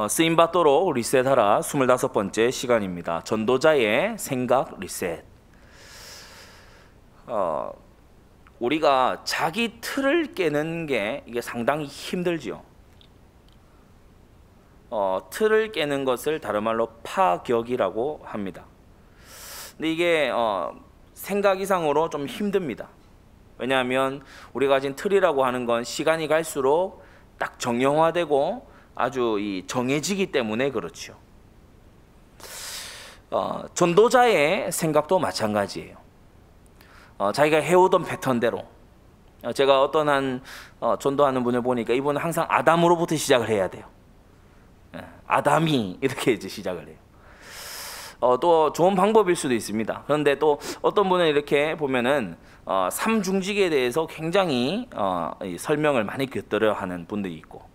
쓰임받도록 리셋하라 25번째 시간입니다. 전도자의 생각 리셋. 우리가 자기 틀을 깨는 게 이게 상당히 힘들지요. 틀을 깨는 것을 다른 말로 파격이라고 합니다. 근데 이게 생각 이상으로 좀 힘듭니다. 왜냐하면 우리가 가진 틀이라고 하는 건 시간이 갈수록 딱 정형화되고 아주 정해지기 때문에 그렇죠. 전도자의 생각도 마찬가지예요. 자기가 해오던 패턴대로. 제가 어떤 한 전도하는 분을 보니까 이분은 항상 아담으로부터 시작을 해야 돼요. 아담이 이렇게 이제 시작을 해요. 또 좋은 방법일 수도 있습니다. 그런데 또 어떤 분은 이렇게 보면은 삼중직에 대해서 굉장히 설명을 많이 곁들여 하는 분들이 있고,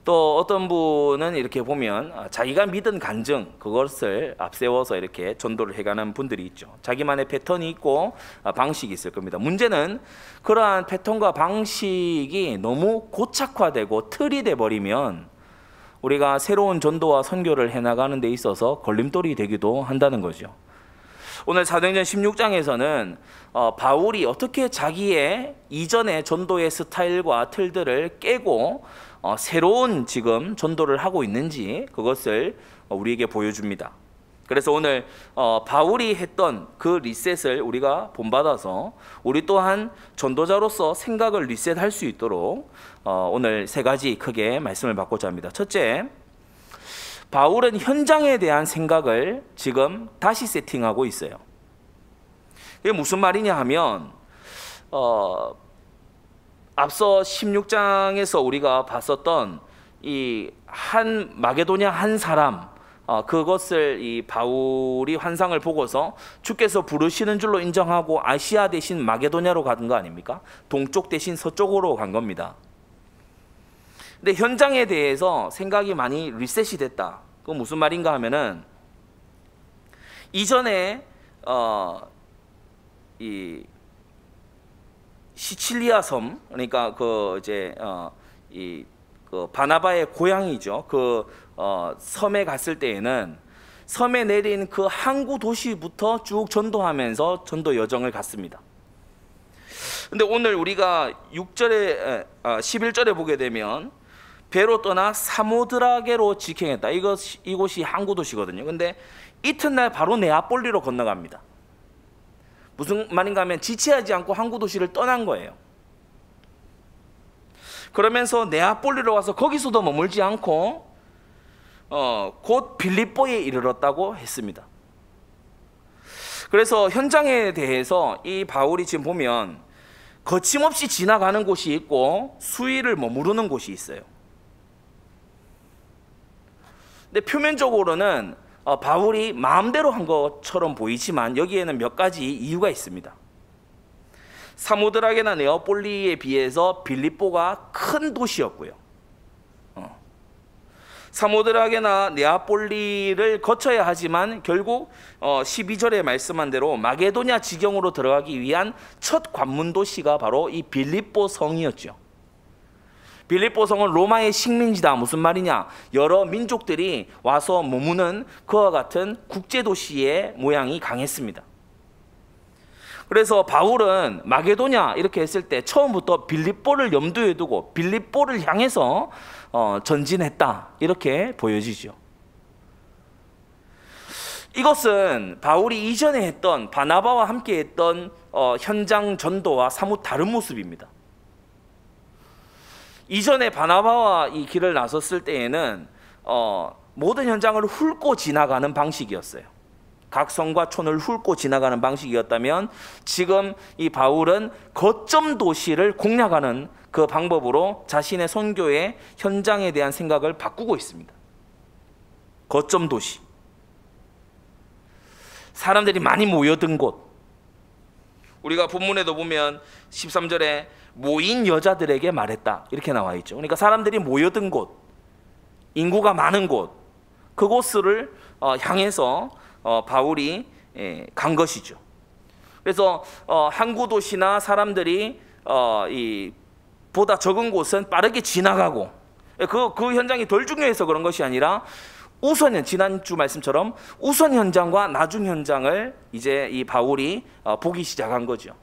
또 어떤 분은 이렇게 보면 자기가 믿은 간증 그것을 앞세워서 이렇게 전도를 해가는 분들이 있죠. 자기만의 패턴이 있고 방식이 있을 겁니다. 문제는 그러한 패턴과 방식이 너무 고착화되고 틀이 돼버리면 우리가 새로운 전도와 선교를 해나가는 데 있어서 걸림돌이 되기도 한다는 거죠. 오늘 사도행전 16장에서는 바울이 어떻게 자기의 이전의 전도의 스타일과 틀들을 깨고 새로운 지금 전도를 하고 있는지 그것을 우리에게 보여줍니다. 그래서 오늘 바울이 했던 그 리셋을 우리가 본받아서 우리 또한 전도자로서 생각을 리셋할 수 있도록 오늘 세 가지 크게 말씀을 받고자 합니다. 첫째, 바울은 현장에 대한 생각을 지금 다시 세팅하고 있어요. 이게 무슨 말이냐 하면 앞서 16장에서 우리가 봤었던 이 한 마게도냐 한 사람, 그것을 이 바울이 환상을 보고서 주께서 부르시는 줄로 인정하고 아시아 대신 마게도냐로 간 거 아닙니까? 동쪽 대신 서쪽으로 간 겁니다. 근데 현장에 대해서 생각이 많이 리셋이 됐다. 그건 무슨 말인가 하면은 이전에 이 시칠리아 섬, 그러니까 그 이제 그 바나바의 고향이죠. 그 섬에 갔을 때에는 섬에 내린 그 항구 도시부터 쭉 전도하면서 전도 여정을 갔습니다. 근데 오늘 우리가 6절에 11절에 보게 되면 배로 떠나 사모드라게로 직행했다. 이곳이 항구 도시거든요. 근데 이튿날 바로 네아폴리로 건너갑니다. 무슨 말인가 하면 지체하지 않고 항구 도시를 떠난 거예요. 그러면서 네아폴리로 와서 거기서도 머물지 않고 곧 빌립보에 이르렀다고 했습니다. 그래서 현장에 대해서 이 바울이 지금 보면 거침없이 지나가는 곳이 있고 수일을 머무르는 곳이 있어요. 근데 표면적으로는 바울이 마음대로 한 것처럼 보이지만 여기에는 몇 가지 이유가 있습니다. 사모드라게나 네아폴리에 비해서 빌립보가 큰 도시였고요. 사모드라게나 네아폴리를 거쳐야 하지만 결국 12절에 말씀한 대로 마게도냐 지경으로 들어가기 위한 첫 관문 도시가 바로 이 빌립보 성이었죠. 빌립보 성은 로마의 식민지다. 무슨 말이냐? 여러 민족들이 와서 머무는 그와 같은 국제도시의 모양이 강했습니다. 그래서 바울은 마게도냐 이렇게 했을 때 처음부터 빌립보를 염두에 두고 빌립보를 향해서 전진했다 이렇게 보여지죠. 이것은 바울이 이전에 했던 바나바와 함께 했던 현장 전도와 사뭇 다른 모습입니다. 이전에 바나바와 이 길을 나섰을 때에는 모든 현장을 훑고 지나가는 방식이었어요. 각 성과 촌을 훑고 지나가는 방식이었다면 지금 이 바울은 거점 도시를 공략하는 그 방법으로 자신의 선교의 현장에 대한 생각을 바꾸고 있습니다. 거점 도시, 사람들이 많이 모여든 곳. 우리가 본문에도 보면 13절에 모인 여자들에게 말했다 이렇게 나와 있죠. 그러니까 사람들이 모여든 곳, 인구가 많은 곳, 그곳을 향해서 바울이 간 것이죠. 그래서 항구 도시나 사람들이 보다 적은 곳은 빠르게 지나가고 그 현장이 덜 중요해서 그런 것이 아니라 지난주 말씀처럼 우선 현장과 나중 현장을 이제 이 바울이 보기 시작한 거죠.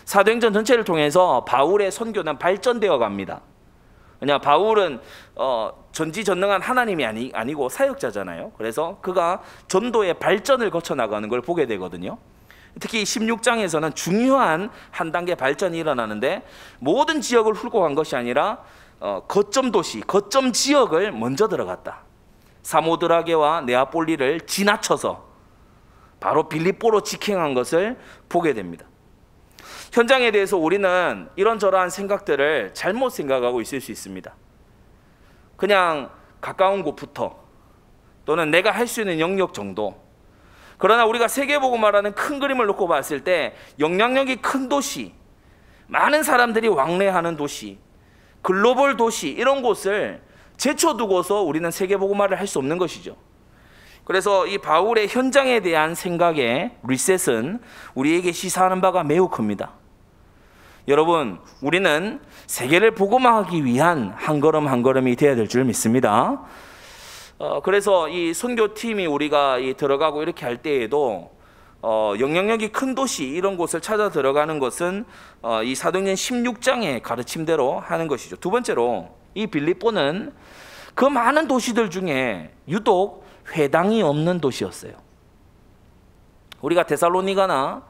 사도행전 전체를 통해서 바울의 선교는 발전되어 갑니다. 왜냐, 바울은 전지전능한 하나님이 아니고 사역자잖아요. 그래서 그가 전도의 발전을 거쳐 나가는 걸 보게 되거든요. 특히 16장에서는 중요한 한 단계 발전이 일어나는데, 모든 지역을 훑고 간 것이 아니라 거점 도시, 거점 지역을 먼저 들어갔다. 사모드라게와 네아폴리를 지나쳐서 바로 빌립보로 직행한 것을 보게 됩니다. 현장에 대해서 우리는 이런저런 생각들을 잘못 생각하고 있을 수 있습니다. 그냥 가까운 곳부터, 또는 내가 할 수 있는 영역 정도. 그러나 우리가 세계복음화라는 큰 그림을 놓고 봤을 때 영향력이 큰 도시, 많은 사람들이 왕래하는 도시, 글로벌 도시, 이런 곳을 제쳐두고서 우리는 세계복음화를 할 수 없는 것이죠. 그래서 이 바울의 현장에 대한 생각의 리셋은 우리에게 시사하는 바가 매우 큽니다. 여러분, 우리는 세계를 복음화하기 위한 한 걸음 한 걸음이 되어야 될 줄 믿습니다. 그래서 이 선교팀이 우리가 들어가고 이렇게 할 때에도 영향력이 큰 도시, 이런 곳을 찾아 들어가는 것은 이 사도행전 16장의 가르침대로 하는 것이죠. 두 번째로, 이 빌립보는 그 많은 도시들 중에 유독 회당이 없는 도시였어요. 우리가 데살로니가나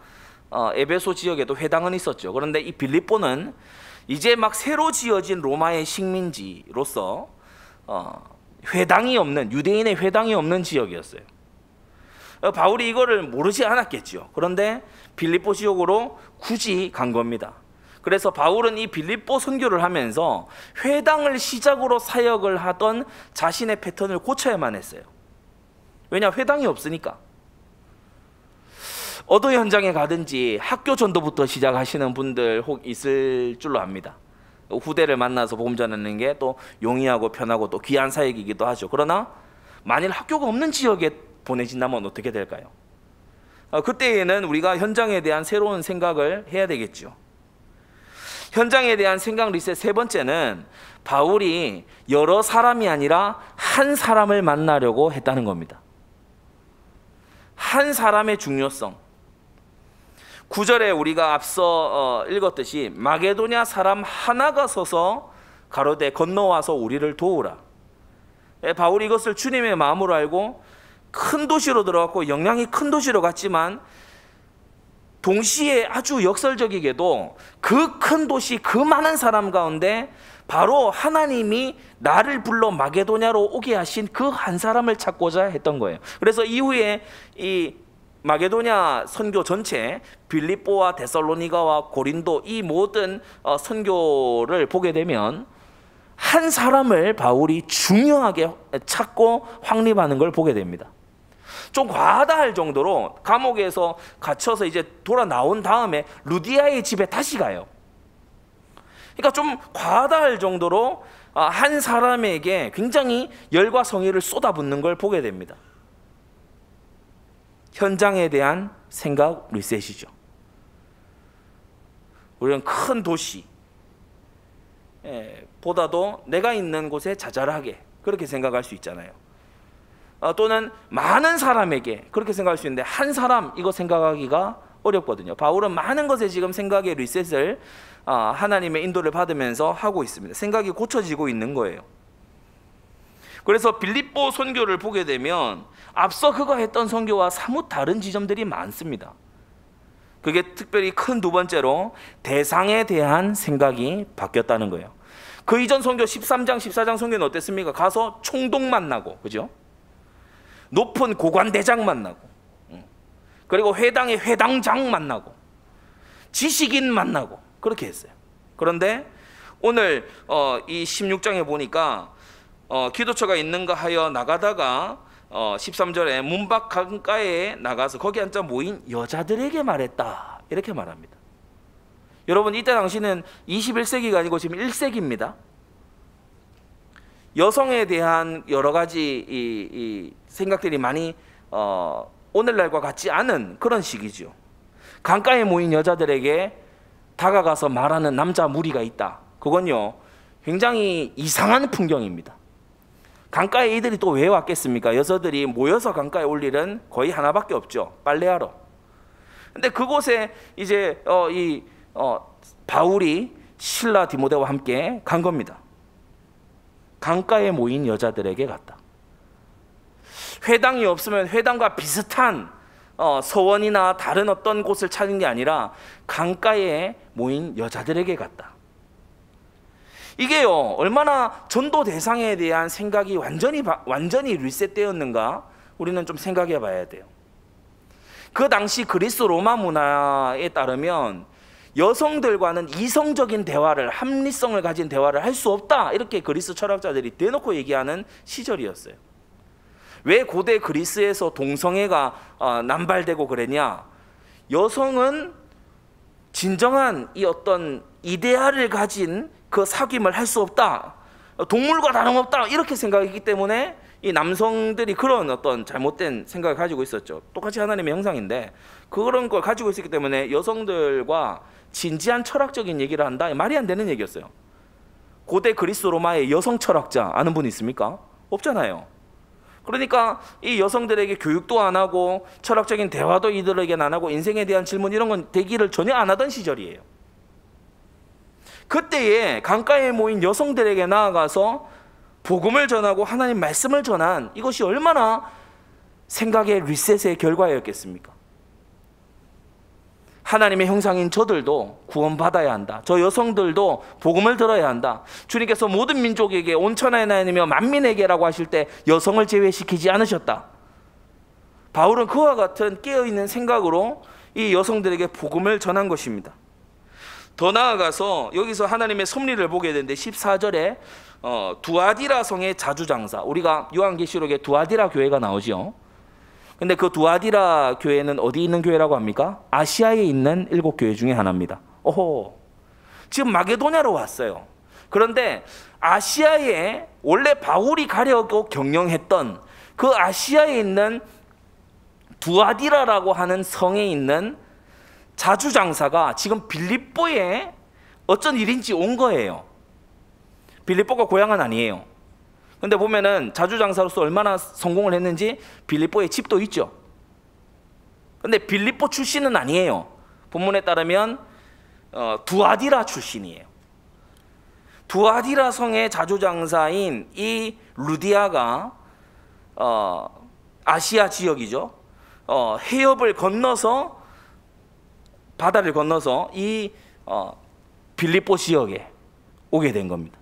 에베소 지역에도 회당은 있었죠. 그런데 이 빌립보는 이제 막 새로 지어진 로마의 식민지로서 회당이 없는, 유대인의 회당이 없는 지역이었어요. 바울이 이거를 모르지 않았겠죠. 그런데 빌립보 지역으로 굳이 간 겁니다. 그래서 바울은 이 빌립보 선교를 하면서 회당을 시작으로 사역을 하던 자신의 패턴을 고쳐야만 했어요. 왜냐, 회당이 없으니까. 어느 현장에 가든지 학교 전도부터 시작하시는 분들 혹 있을 줄로 압니다. 후대를 만나서 복음 전하는 게 또 용이하고 편하고 또 귀한 사역이기도 하죠. 그러나 만일 학교가 없는 지역에 보내진다면 어떻게 될까요? 그때에는 우리가 현장에 대한 새로운 생각을 해야 되겠죠. 현장에 대한 생각 리셋 세 번째는 바울이 여러 사람이 아니라 한 사람을 만나려고 했다는 겁니다. 한 사람의 중요성. 9절에 우리가 앞서 읽었듯이 마게도냐 사람 하나가 서서 가로되 건너와서 우리를 도우라. 바울이 이것을 주님의 마음으로 알고 큰 도시로 들어갔고 영향이 큰 도시로 갔지만, 동시에 아주 역설적이게도 그 큰 도시, 그 많은 사람 가운데 바로 하나님이 나를 불러 마게도냐로 오게 하신 그 한 사람을 찾고자 했던 거예요. 그래서 이후에 이 마게도냐 선교 전체, 빌립보와 데살로니가와 고린도, 이 모든 선교를 보게 되면 한 사람을 바울이 중요하게 찾고 확립하는 걸 보게 됩니다. 좀 과하다 할 정도로 감옥에서 갇혀서 이제 돌아 나온 다음에 루디아의 집에 다시 가요. 그러니까 좀 과하다 할 정도로 한 사람에게 굉장히 열과 성의를 쏟아붓는 걸 보게 됩니다. 현장에 대한 생각 리셋이죠. 우리는 큰 도시 보다도 내가 있는 곳에 자잘하게 그렇게 생각할 수 있잖아요. 또는 많은 사람에게 그렇게 생각할 수 있는데 한 사람, 이거 생각하기가 어렵거든요. 바울은 많은 것에 지금 생각의 리셋을 하나님의 인도를 받으면서 하고 있습니다. 생각이 고쳐지고 있는 거예요. 그래서 빌립보 선교를 보게 되면 앞서 그가 했던 선교와 사뭇 다른 지점들이 많습니다. 그게 특별히 큰 두 번째로 대상에 대한 생각이 바뀌었다는 거예요. 그 이전 선교 13장, 14장 선교는 어땠습니까? 가서 총독 만나고, 그죠? 높은 고관대장 만나고, 그리고 회당의 회당장 만나고, 지식인 만나고, 그렇게 했어요. 그런데 오늘 이 16장에 보니까 기도처가 있는가 하여 나가다가 13절에 문밖 강가에 나가서 거기 앉아 모인 여자들에게 말했다, 이렇게 말합니다. 여러분, 이때 당시는 21세기가 아니고 지금 1세기입니다. 여성에 대한 여러 가지 이 생각들이 많이 오늘날과 같지 않은 그런 시기죠. 강가에 모인 여자들에게 다가가서 말하는 남자 무리가 있다. 그건요, 굉장히 이상한 풍경입니다. 강가에 이들이 또 왜 왔겠습니까? 여자들이 모여서 강가에 올 일은 거의 하나밖에 없죠. 빨래하러. 근데 그곳에 이제 바울이 실라 디모데와 함께 간 겁니다. 강가에 모인 여자들에게 갔다. 회당이 없으면 회당과 비슷한 서원이나 다른 어떤 곳을 찾은 게 아니라 강가에 모인 여자들에게 갔다. 이게요, 얼마나 전도 대상에 대한 생각이 완전히 리셋되었는가 우리는 좀 생각해 봐야 돼요. 그 당시 그리스 로마 문화에 따르면 여성들과는 이성적인 대화를, 합리성을 가진 대화를 할 수 없다, 이렇게 그리스 철학자들이 대놓고 얘기하는 시절이었어요. 왜 고대 그리스에서 동성애가 남발되고 그랬냐? 여성은 진정한 이 어떤 이데알을 가진 그 사귐을 할 수 없다, 동물과 다름없다, 이렇게 생각했기 때문에 이 남성들이 그런 어떤 잘못된 생각을 가지고 있었죠. 똑같이 하나님의 형상인데 그런 걸 가지고 있었기 때문에 여성들과 진지한 철학적인 얘기를 한다, 말이 안 되는 얘기였어요. 고대 그리스 로마의 여성 철학자 아는 분 있습니까? 없잖아요. 그러니까 이 여성들에게 교육도 안 하고 철학적인 대화도 이들에게는 안 하고 인생에 대한 질문 이런 건 대기를 전혀 안 하던 시절이에요. 그때에 강가에 모인 여성들에게 나아가서 복음을 전하고 하나님 말씀을 전한 이것이 얼마나 생각의 리셋의 결과였겠습니까? 하나님의 형상인 저들도 구원받아야 한다. 저 여성들도 복음을 들어야 한다. 주님께서 모든 민족에게 온천하에 하나님이며 만민에게라고 하실 때 여성을 제외시키지 않으셨다. 바울은 그와 같은 깨어있는 생각으로 이 여성들에게 복음을 전한 것입니다. 더 나아가서 여기서 하나님의 섭리를 보게 되는데 14절에 두아디라 성의 자주장사, 우리가 요한계시록에 두아디라 교회가 나오죠. 근데 그 두아디라 교회는 어디 있는 교회라고 합니까? 아시아에 있는 7교회 중에 하나입니다. 오호, 지금 마게도냐로 왔어요. 그런데 아시아에 원래 바울이 가려고 경영했던 그 아시아에 있는 두아디라라고 하는 성에 있는 자주장사가 지금 빌립보에 어쩐 일인지 온 거예요. 빌립보가 고향은 아니에요. 근데 보면은 자주장사로서 얼마나 성공을 했는지 빌립보에 집도 있죠. 근데 빌립보 출신은 아니에요. 본문에 따르면 두아디라 출신이에요. 두아디라 성의 자주장사인 이 루디아가 아시아 지역이죠. 해협을 건너서, 바다를 건너서 이 빌립보 지역에 오게 된 겁니다.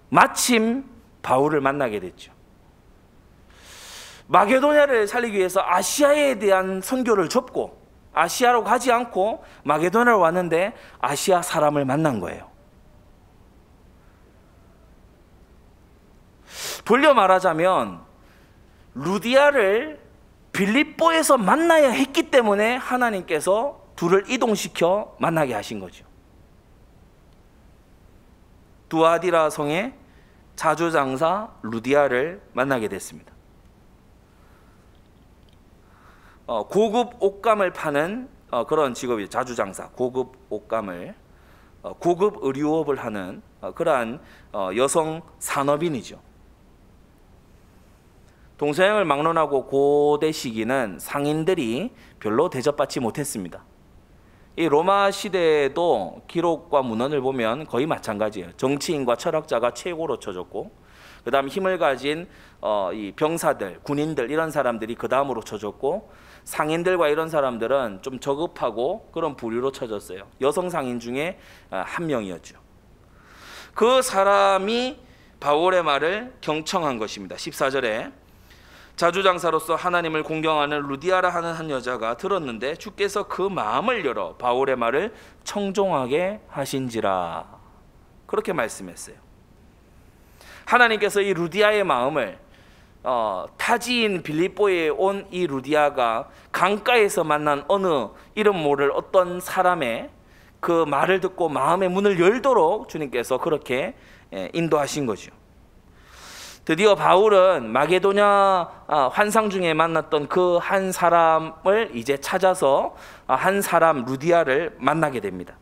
마침 바울을 만나게 됐죠. 마게도냐를 살리기 위해서 아시아에 대한 선교를 접고 아시아로 가지 않고 마게도냐로 왔는데 아시아 사람을 만난 거예요. 돌려 말하자면 루디아를 빌립보에서 만나야 했기 때문에 하나님께서 둘을 이동시켜 만나게 하신 거죠. 두아디라 성의 자주장사 루디아를 만나게 됐습니다. 고급 옷감을 파는 그런 직업이 자주장사, 고급 옷감을, 고급 의류업을 하는 그러한 여성 산업인이죠. 동서양을 막론하고 고대 시기는 상인들이 별로 대접받지 못했습니다. 이 로마 시대에도 기록과 문헌을 보면 거의 마찬가지예요. 정치인과 철학자가 최고로 쳐졌고, 그 다음 힘을 가진 이 병사들, 군인들 이런 사람들이 그 다음으로 쳐졌고, 상인들과 이런 사람들은 좀 저급하고 그런 부류로 쳐졌어요. 여성 상인 중에 한 명이었죠. 그 사람이 바울의 말을 경청한 것입니다. 14절에 자주장사로서 하나님을 공경하는 루디아라 하는 한 여자가 들었는데 주께서 그 마음을 열어 바울의 말을 청종하게 하신지라, 그렇게 말씀했어요. 하나님께서 이 루디아의 마음을, 타지인 빌립보에 온 이 루디아가 강가에서 만난 어느 이름 모를 어떤 사람의 그 말을 듣고 마음의 문을 열도록 주님께서 그렇게 인도하신 거죠. 드디어 바울은 마게도냐 환상 중에 만났던 그 한 사람을 이제 찾아서 한 사람 루디아를 만나게 됩니다.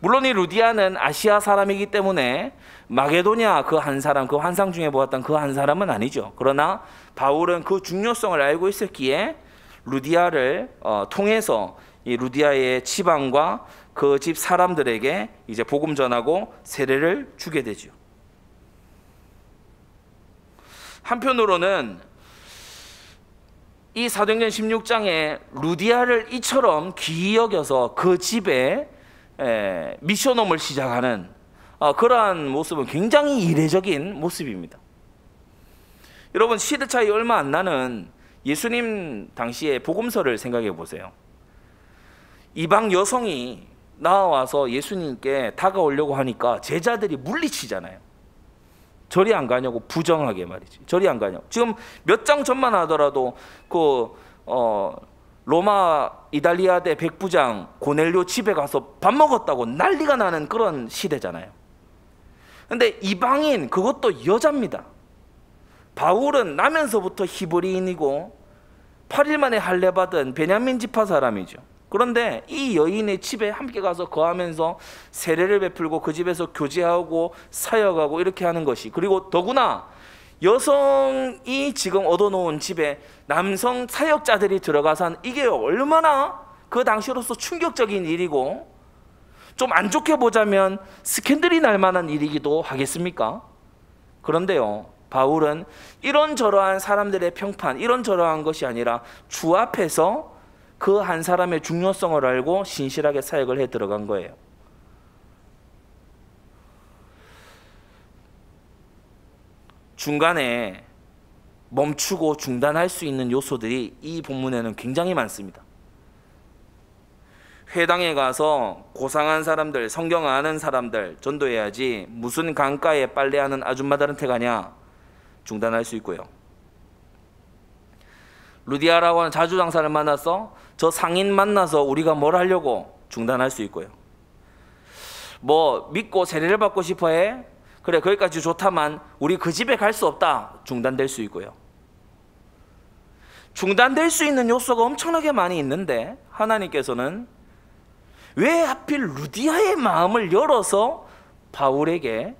물론 이 루디아는 아시아 사람이기 때문에 마게도냐 그 한 사람, 그 환상 중에 보았던 그 한 사람은 아니죠. 그러나 바울은 그 중요성을 알고 있었기에 루디아를 통해서 이 루디아의 지방과 그 집 사람들에게 이제 복음 전하고 세례를 주게 되죠. 한편으로는 이 사도행전 16장에 루디아를 이처럼 귀히 여겨서 그 집에 미션홈을 시작하는 그러한 모습은 굉장히 이례적인 모습입니다. 여러분, 시대 차이 얼마 안 나는 예수님 당시의 복음서를 생각해 보세요. 이방 여성이 나와서 예수님께 다가오려고 하니까 제자들이 물리치잖아요. 저리 안 가냐고, 부정하게 말이지. 저리 안 가냐고. 지금 몇 장 전만 하더라도 로마 이달리아대 백부장 고넬료 집에 가서 밥 먹었다고 난리가 나는 그런 시대잖아요. 근데 이방인, 그것도 여자입니다. 바울은 나면서부터 히브리인이고 8일 만에 할례받은 베냐민 지파 사람이죠. 그런데 이 여인의 집에 함께 가서 거하면서 세례를 베풀고 그 집에서 교제하고 사역하고 이렇게 하는 것이, 그리고 더구나 여성이 지금 얻어놓은 집에 남성 사역자들이 들어가서 하는, 이게 얼마나 그 당시로서 충격적인 일이고 좀 안 좋게 보자면 스캔들이 날 만한 일이기도 하겠습니까? 그런데요, 바울은 이런저러한 사람들의 평판, 이런저러한 것이 아니라 주 앞에서 그 한 사람의 중요성을 알고 신실하게 사역을 해 들어간 거예요. 중간에 멈추고 중단할 수 있는 요소들이 이 본문에는 굉장히 많습니다. 회당에 가서 고상한 사람들, 성경 아는 사람들 전도해야지 무슨 강가에 빨래하는 아줌마들한테 가냐, 중단할 수 있고요. 루디아라고 하는 자주장사를 만나서 저 상인 만나서 우리가 뭘 하려고, 중단할 수 있고요. 뭐 믿고 세례를 받고 싶어 해? 그래, 거기까지 좋다만 우리 그 집에 갈 수 없다, 중단될 수 있고요. 중단될 수 있는 요소가 엄청나게 많이 있는데 하나님께서는 왜 하필 루디아의 마음을 열어서 바울에게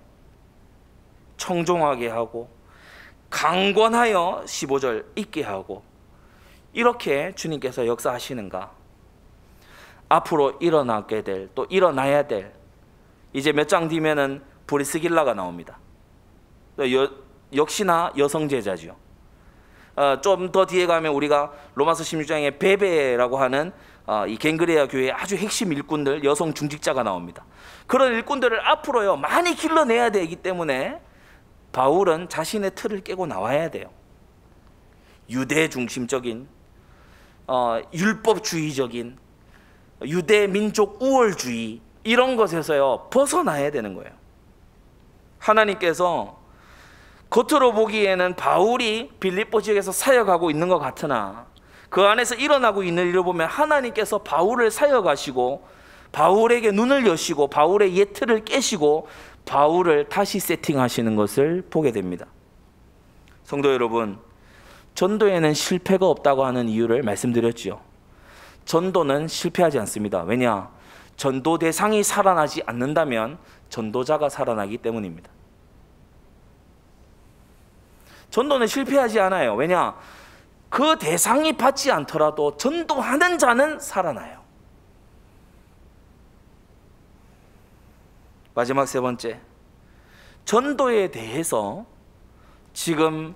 청종하게 하고 강권하여 15절 있게 하고 이렇게 주님께서 역사하시는가? 앞으로 일어나게 될, 또 일어나야 될, 이제 몇 장 뒤면은 브리스길라가 나옵니다. 역시나 여성 제자죠. 좀 더 뒤에 가면 우리가 로마서 16장에 베베라고 하는 이 갱그레아 교회의 아주 핵심 일꾼들, 여성 중직자가 나옵니다. 그런 일꾼들을 앞으로요 많이 길러내야 되기 때문에 바울은 자신의 틀을 깨고 나와야 돼요. 유대 중심적인, 율법주의적인, 유대 민족 우월주의, 이런 것에서요 벗어나야 되는 거예요. 하나님께서 겉으로 보기에는 바울이 빌립보 지역에서 사역하고 있는 것 같으나 그 안에서 일어나고 있는 일을 보면 하나님께서 바울을 사역하시고 바울에게 눈을 여시고 바울의 옛 틀을 깨시고 바울을 다시 세팅하시는 것을 보게 됩니다. 성도 여러분, 전도에는 실패가 없다고 하는 이유를 말씀드렸죠. 전도는 실패하지 않습니다. 왜냐? 전도 대상이 살아나지 않는다면 전도자가 살아나기 때문입니다. 전도는 실패하지 않아요. 왜냐? 그 대상이 받지 않더라도 전도하는 자는 살아나요. 마지막 세 번째, 전도에 대해서 지금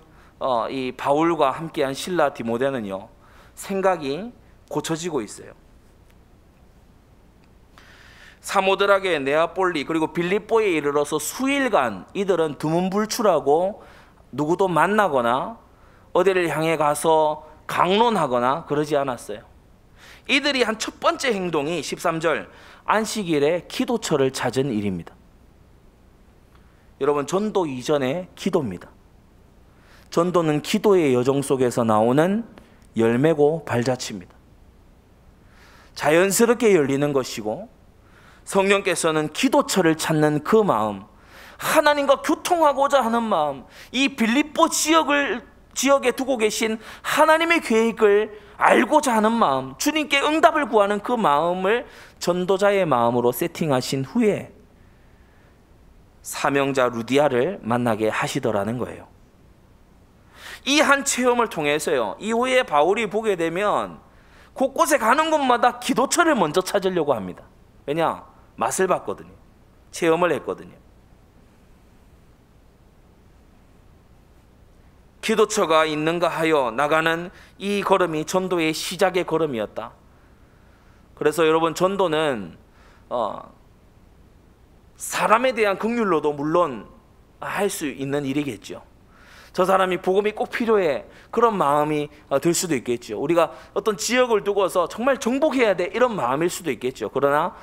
이 바울과 함께한 실라 디모데는요 생각이 고쳐지고 있어요. 사모드락의 네아폴리 그리고 빌립보에 이르러서 수일간 이들은 두문불출하고 누구도 만나거나 어디를 향해 가서 강론하거나 그러지 않았어요. 이들이 한 첫 번째 행동이 13절 안식일에 기도처를 찾은 일입니다. 여러분, 전도 이전에 기도입니다. 전도는 기도의 여정 속에서 나오는 열매고 발자취입니다. 자연스럽게 열리는 것이고 성령께서는 기도처를 찾는 그 마음, 하나님과 교통하고자 하는 마음, 이 빌립보 지역에 두고 계신 하나님의 계획을 알고자 하는 마음, 주님께 응답을 구하는 그 마음을 전도자의 마음으로 세팅하신 후에 사명자 루디아를 만나게 하시더라는 거예요. 이 한 체험을 통해서요, 이후에 바울이 보게 되면 곳곳에 가는 곳마다 기도처를 먼저 찾으려고 합니다. 왜냐? 맛을 봤거든요. 체험을 했거든요. 기도처가 있는가 하여 나가는 이 걸음이 전도의 시작의 걸음이었다. 그래서 여러분, 전도는 사람에 대한 긍휼로도 물론 할 수 있는 일이겠죠. 저 사람이 복음이 꼭 필요해, 그런 마음이 들 수도 있겠죠. 우리가 어떤 지역을 두고서 정말 정복해야 돼, 이런 마음일 수도 있겠죠. 그러나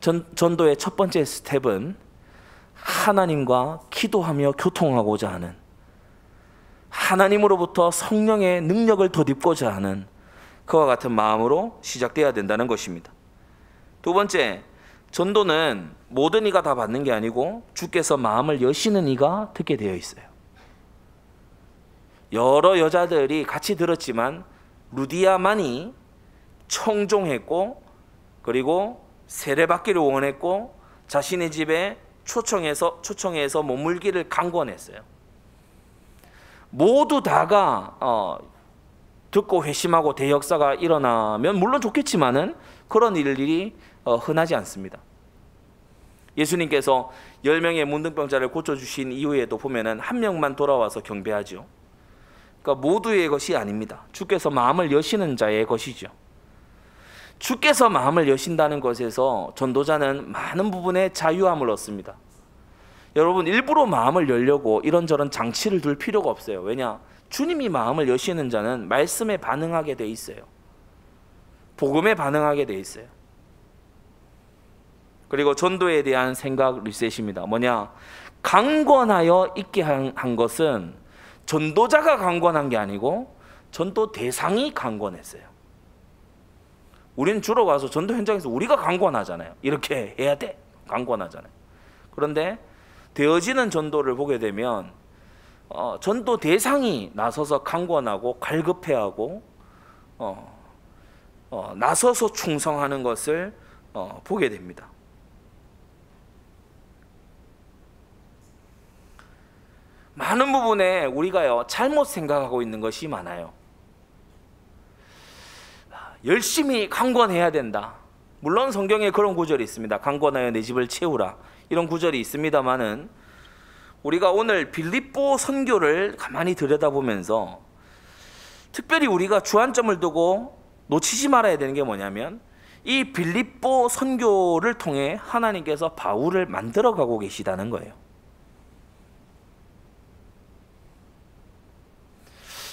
전도의 첫 번째 스텝은 하나님과 기도하며 교통하고자 하는, 하나님으로부터 성령의 능력을 덧입고자 하는 그와 같은 마음으로 시작돼야 된다는 것입니다. 두 번째, 전도는 모든 이가 다 받는 게 아니고 주께서 마음을 여시는 이가 듣게 되어 있어요. 여러 여자들이 같이 들었지만 루디아만이 청종했고, 그리고 세례받기를 원했고, 자신의 집에 초청해서 머물기를 강권했어요. 모두 다가 듣고 회심하고 대역사가 일어나면 물론 좋겠지만은 그런 일이 흔하지 않습니다. 예수님께서 10명의 문둥병자를 고쳐주신 이후에도 보면은 한 명만 돌아와서 경배하죠. 그러니까 모두의 것이 아닙니다. 주께서 마음을 여시는 자의 것이죠. 주께서 마음을 여신다는 것에서 전도자는 많은 부분에 자유함을 얻습니다. 여러분, 일부러 마음을 열려고 이런저런 장치를 둘 필요가 없어요. 왜냐? 주님이 마음을 여시는 자는 말씀에 반응하게 돼 있어요. 복음에 반응하게 돼 있어요. 그리고 전도에 대한 생각 리셋입니다. 뭐냐? 강권하여 있게 한 것은 전도자가 강권한 게 아니고 전도 대상이 강권했어요. 우리는 주로 가서 전도 현장에서 우리가 강권하잖아요. 이렇게 해야 돼, 강권하잖아요. 그런데 되어지는 전도를 보게 되면 전도 대상이 나서서 강권하고 갈급해하고 나서서 충성하는 것을 보게 됩니다. 많은 부분에 우리가요, 잘못 생각하고 있는 것이 많아요. 열심히 강권해야 된다. 물론 성경에 그런 구절이 있습니다. 강권하여 내 집을 채우라, 이런 구절이 있습니다만은, 우리가 오늘 빌립보 선교를 가만히 들여다보면서 특별히 우리가 주안점을 두고 놓치지 말아야 되는 게 뭐냐면, 이 빌립보 선교를 통해 하나님께서 바울을 만들어가고 계시다는 거예요.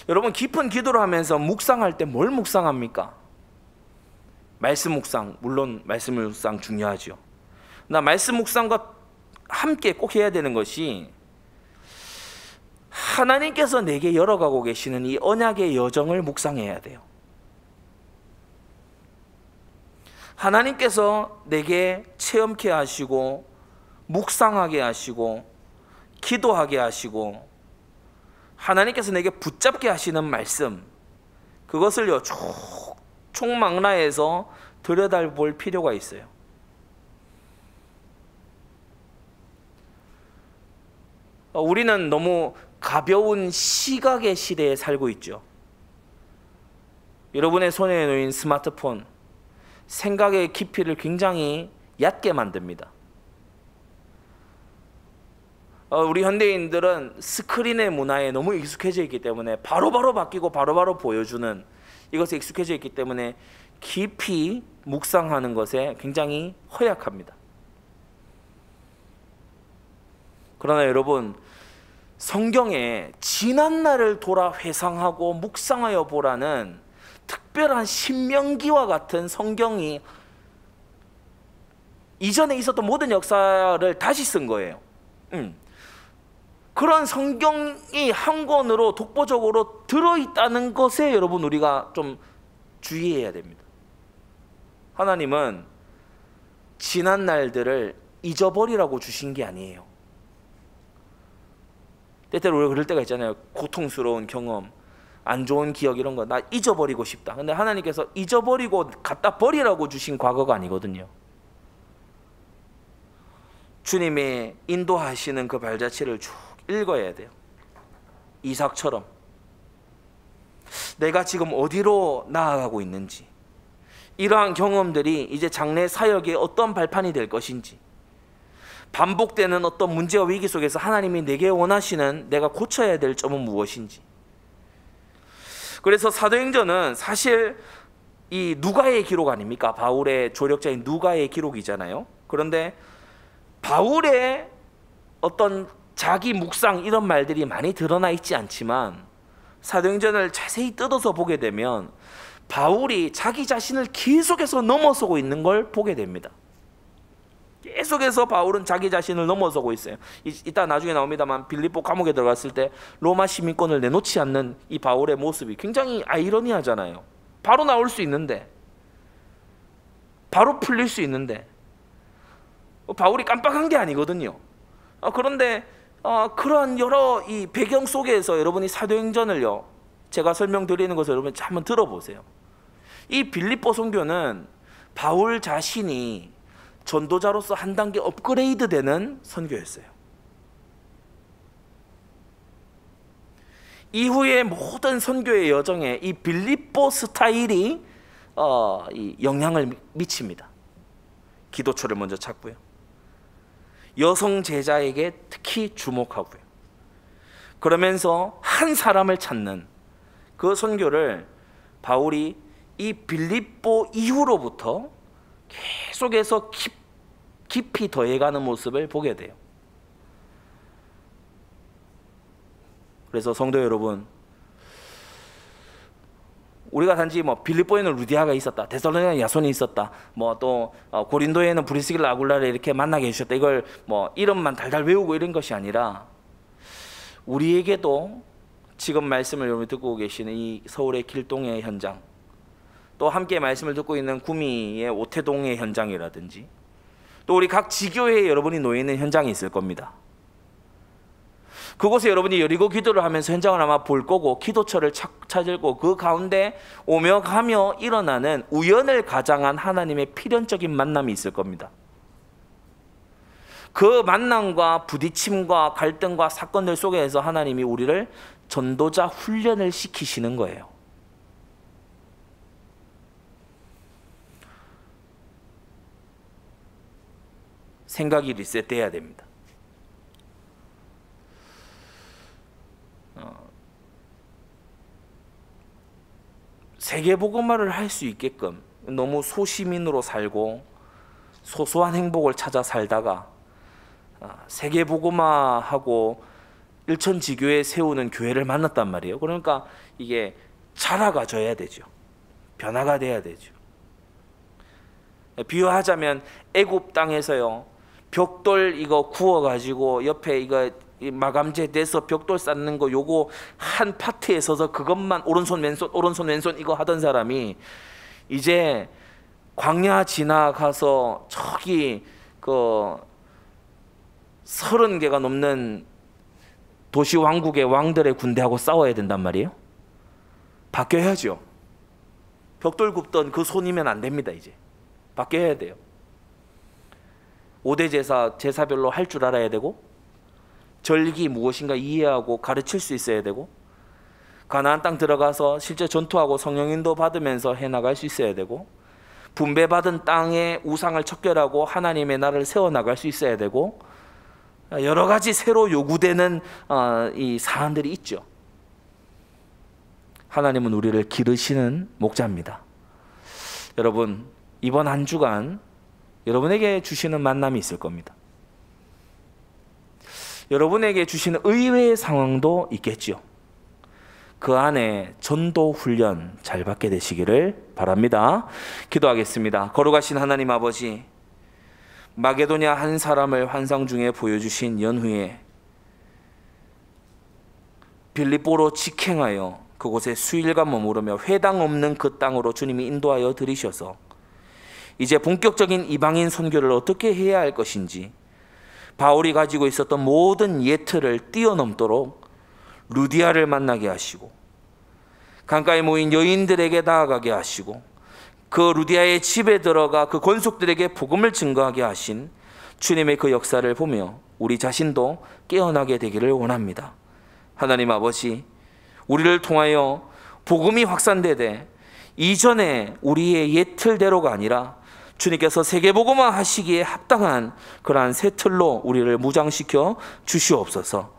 여러분, 깊은 기도를 하면서 묵상할 때 뭘 묵상합니까? 말씀 묵상, 물론 말씀 묵상 중요하죠. 나 말씀 묵상과 함께 꼭 해야 되는 것이, 하나님께서 내게 열어가고 계시는 이 언약의 여정을 묵상해야 돼요. 하나님께서 내게 체험케 하시고, 묵상하게 하시고, 기도하게 하시고, 하나님께서 내게 붙잡게 하시는 말씀, 그것을요 총망라해서 들여다볼 필요가 있어요. 우리는 너무 가벼운 시각의 시대에 살고 있죠. 여러분의 손에 놓인 스마트폰, 생각의 깊이를 굉장히 얕게 만듭니다. 우리 현대인들은 스크린의 문화에 너무 익숙해져 있기 때문에 바로바로 바뀌고 바로바로 보여주는 이것에 익숙해져 있기 때문에 깊이 묵상하는 것에 굉장히 허약합니다. 그러나 여러분, 성경에 지난날을 돌아 회상하고 묵상하여 보라는 특별한 신명기와 같은 성경이 이전에 있었던 모든 역사를 다시 쓴 거예요. 그런 성경이 한 권으로 독보적으로 들어있다는 것에 여러분, 우리가 좀 주의해야 됩니다. 하나님은 지난 날들을 잊어버리라고 주신 게 아니에요. 때때로 우리가 그럴 때가 있잖아요. 고통스러운 경험, 안 좋은 기억 이런 거 나 잊어버리고 싶다. 근데 하나님께서 잊어버리고 갖다 버리라고 주신 과거가 아니거든요. 주님이 인도하시는 그 발자취를 쭉 읽어야 돼요. 이삭처럼 내가 지금 어디로 나아가고 있는지, 이러한 경험들이 이제 장래 사역의 어떤 발판이 될 것인지, 반복되는 어떤 문제와 위기 속에서 하나님이 내게 원하시는 내가 고쳐야 될 점은 무엇인지. 그래서 사도행전은 사실 이 누가의 기록 아닙니까? 바울의 조력자인 누가의 기록이잖아요. 그런데 바울의 어떤 자기 묵상 이런 말들이 많이 드러나 있지 않지만 사도행전을 자세히 뜯어서 보게 되면 바울이 자기 자신을 계속해서 넘어서고 있는 걸 보게 됩니다. 계속해서 바울은 자기 자신을 넘어서고 있어요. 이따 나중에 나옵니다만 빌립보 감옥에 들어갔을 때 로마 시민권을 내놓지 않는 이 바울의 모습이 굉장히 아이러니하잖아요. 바로 나올 수 있는데, 바로 풀릴 수 있는데 바울이 깜빡한 게 아니거든요. 그런데 그러한 여러 이 배경 속에서 여러분이 사도행전을요, 제가 설명드리는 것을 여러분 한번 들어보세요. 이 빌립보 선교는 바울 자신이 전도자로서 한 단계 업그레이드 되는 선교였어요. 이후의 모든 선교의 여정에 이 빌립보 스타일이 이 영향을 미칩니다. 기도처를 먼저 찾고요, 여성 제자에게 특히 주목하고요, 그러면서 한 사람을 찾는 그 선교를 바울이 이 빌립보 이후로부터 계속해서 깊이 더해가는 모습을 보게 돼요. 그래서 성도 여러분, 우리가 단지 빌립보에는 루디아가 있었다, 데살로니가에 야손이 있었다, 또 고린도에는 브리스길라 아굴라를 이렇게 만나게 해주셨다, 이걸 이름만 달달 외우고 이런 것이 아니라 우리에게도 지금 말씀을 여러분이 듣고 계시는 이 서울의 길동의 현장, 또 함께 말씀을 듣고 있는 구미의 오태동의 현장이라든지, 또 우리 각 지교회에 여러분이 놓여 있는 현장이 있을 겁니다. 그곳에 여러분이 여리고 기도를 하면서 현장을 아마 볼 거고 기도처를 찾을 거고, 그 가운데 오며 가며 일어나는 우연을 가장한 하나님의 필연적인 만남이 있을 겁니다. 그 만남과 부딪힘과 갈등과 사건들 속에서 하나님이 우리를 전도자 훈련을 시키시는 거예요. 생각이 리셋돼야 됩니다. 세계복음화를 할 수 있게끔 너무 소시민으로 살고 소소한 행복을 찾아 살다가 세계복음화하고 일천지교에 세우는 교회를 만났단 말이에요. 그러니까 이게 자라가져야 되죠. 변화가 돼야 되죠. 비유하자면 애굽 땅에서요, 벽돌 이거 구워가지고 옆에 이거 마감재 돼서 벽돌 쌓는 거 요거 한 파트에 서서 그것만 오른손 왼손 이거 하던 사람이 이제 광야 지나가서 저기 그 30개가 넘는 도시 왕국의 왕들의 군대하고 싸워야 된단 말이에요. 바뀌어야죠. 벽돌 굽던 그 손이면 안 됩니다. 이제 바뀌어야 돼요. 5대 제사별로 할 줄 알아야 되고, 절기 무엇인가 이해하고 가르칠 수 있어야 되고, 가나안 땅 들어가서 실제 전투하고 성령인도 받으면서 해나갈 수 있어야 되고, 분배받은 땅에 우상을 척결하고 하나님의 나라를 세워나갈 수 있어야 되고, 여러 가지 새로 요구되는 이 사안들이 있죠. 하나님은 우리를 기르시는 목자입니다. 여러분, 이번 한 주간 여러분에게 주시는 만남이 있을 겁니다. 여러분에게 주시는 의외의 상황도 있겠지요. 그 안에 전도 훈련 잘 받게 되시기를 바랍니다. 기도하겠습니다. 거룩하신 하나님 아버지, 마게도냐 한 사람을 환상 중에 보여주신 연후에 빌립보로 직행하여 그곳에 수일간 머무르며 회당 없는 그 땅으로 주님이 인도하여 들이셔서 이제 본격적인 이방인 선교를 어떻게 해야 할 것인지, 바울이 가지고 있었던 모든 예틀을 뛰어넘도록 루디아를 만나게 하시고 강가에 모인 여인들에게 나아가게 하시고 그 루디아의 집에 들어가 그 권속들에게 복음을 증거하게 하신 주님의 그 역사를 보며 우리 자신도 깨어나게 되기를 원합니다. 하나님 아버지, 우리를 통하여 복음이 확산되되 이전에 우리의 옛 틀대로가 아니라 주님께서 세계복음화 하시기에 합당한 그러한 새 틀로 우리를 무장시켜 주시옵소서.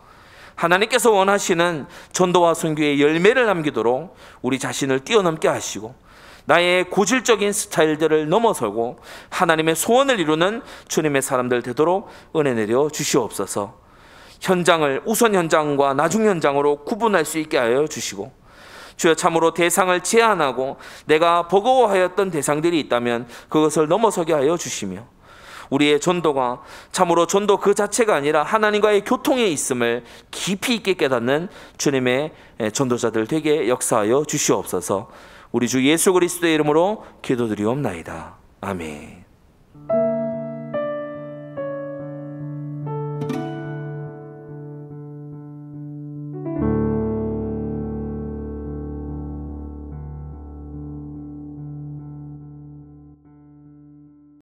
하나님께서 원하시는 전도와 선교의 열매를 남기도록 우리 자신을 뛰어넘게 하시고 나의 고질적인 스타일들을 넘어서고 하나님의 소원을 이루는 주님의 사람들 되도록 은혜 내려 주시옵소서. 현장을 우선 현장과 나중 현장으로 구분할 수 있게 하여 주시고 주여 참으로 대상을 제한하고 내가 버거워하였던 대상들이 있다면 그것을 넘어서게 하여 주시며 우리의 전도가 참으로 전도 그 자체가 아니라 하나님과의 교통에 있음을 깊이 있게 깨닫는 주님의 전도자들 되게 역사하여 주시옵소서. 우리 주 예수 그리스도의 이름으로 기도드리옵나이다. 아멘.